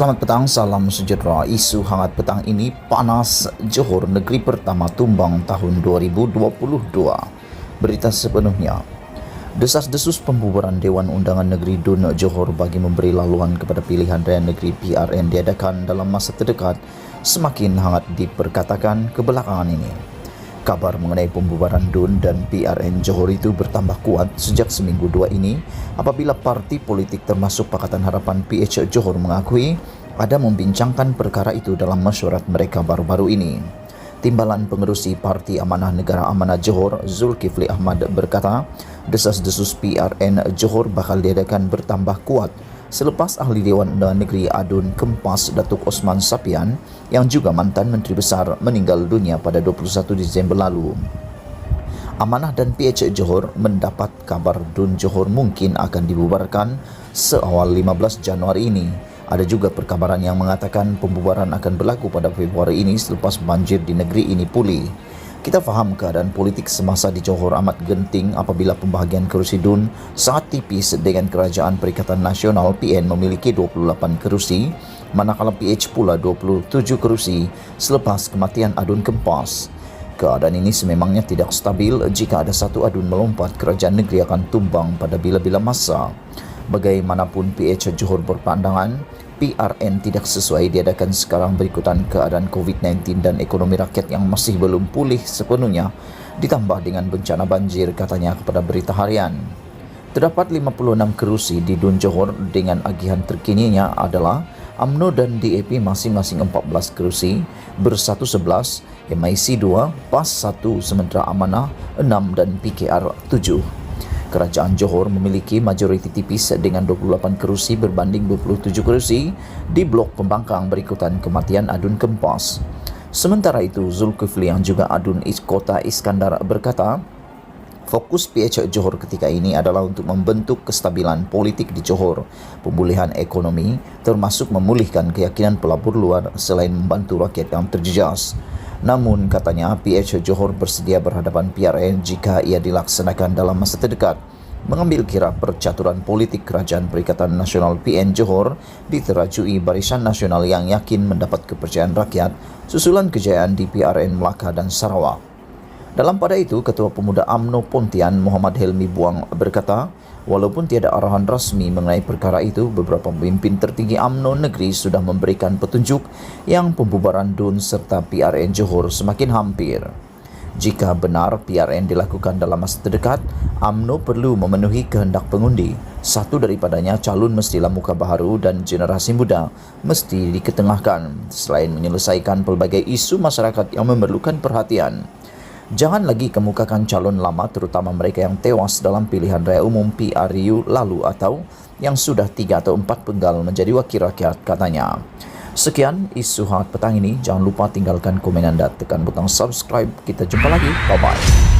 Selamat petang, salam sejahtera. Isu hangat petang ini panas. Johor negeri pertama tumbang tahun 2022. Berita sepenuhnya. Desas-desus pembubaran Dewan Undangan Negeri Dun Johor bagi memberi laluan kepada pilihan raya negeri PRN diadakan dalam masa terdekat semakin hangat diperkatakan kebelakangan ini. Kabar mengenai pembubaran DUN dan PRN Johor itu bertambah kuat sejak seminggu dua ini apabila parti politik termasuk Pakatan Harapan PH Johor mengakui ada membincangkan perkara itu dalam mesyuarat mereka baru-baru ini. Timbalan Pengerusi Parti Amanah Negara Amanah Johor, Zulkifli Ahmad berkata, desas-desus PRN Johor bakal diadakan bertambah kuat selepas ahli Dewan Undangan Negeri Adun Kempas Datuk Osman Sapian yang juga mantan Menteri Besar meninggal dunia pada 21 Disember lalu. Amanah dan PH Johor mendapat kabar DUN Johor mungkin akan dibubarkan seawal 15 Januari ini. Ada juga perkabaran yang mengatakan pembubaran akan berlaku pada Februari ini selepas banjir di negeri ini pulih. Kita faham keadaan politik semasa di Johor amat genting apabila pembahagian kerusi DUN sangat tipis dengan Kerajaan Perikatan Nasional PN memiliki 28 kerusi, manakala PH pula 27 kerusi selepas kematian Adun Kempas. Keadaan ini sememangnya tidak stabil jika ada satu adun melompat, kerajaan negeri akan tumbang pada bila-bila masa. Bagaimanapun PH Johor berpandangan, PRN tidak sesuai diadakan sekarang berikutan keadaan COVID-19 dan ekonomi rakyat yang masih belum pulih sepenuhnya, ditambah dengan bencana banjir, katanya kepada Berita Harian. Terdapat 56 kerusi di DUN Johor dengan agihan terkininya adalah UMNO dan DAP masing-masing 14 kerusi, Bersatu 11, MIC 2, PAS 1, sementara Amanah 6 dan PKR 7. Kerajaan Johor memiliki majoriti tipis dengan 28 kerusi berbanding 27 kerusi di blok pembangkang berikutan kematian Adun Kempas. Sementara itu, Zulkifli yang juga Adun Kota Iskandar berkata, fokus PH Johor ketika ini adalah untuk membentuk kestabilan politik di Johor, pemulihan ekonomi, termasuk memulihkan keyakinan pelabur luar selain membantu rakyat yang terjejas. Namun, katanya, PH Johor bersedia berhadapan PRN jika ia dilaksanakan dalam masa terdekat, mengambil kira percaturan politik Kerajaan Perikatan Nasional PN Johor diterajui Barisan Nasional yang yakin mendapat kepercayaan rakyat susulan kejayaan di PRN Melaka dan Sarawak. Dalam pada itu, Ketua Pemuda UMNO Pontian Muhammad Helmi Buang berkata, walaupun tiada arahan rasmi mengenai perkara itu, beberapa pemimpin tertinggi UMNO negeri sudah memberikan petunjuk yang pembubaran DUN serta PRN Johor semakin hampir. Jika benar PRN dilakukan dalam masa terdekat, UMNO perlu memenuhi kehendak pengundi. Satu daripadanya, calon mestilah muka baharu dan generasi muda mesti diketengahkan selain menyelesaikan pelbagai isu masyarakat yang memerlukan perhatian. Jangan lagi kemukakan calon lama, terutama mereka yang tewas dalam pilihan raya umum PRU lalu atau yang sudah 3 atau 4 penggal menjadi wakil rakyat, katanya. Sekian isu hangat petang ini. Jangan lupa tinggalkan komen anda, tekan butang subscribe. Kita jumpa lagi. Bye-bye.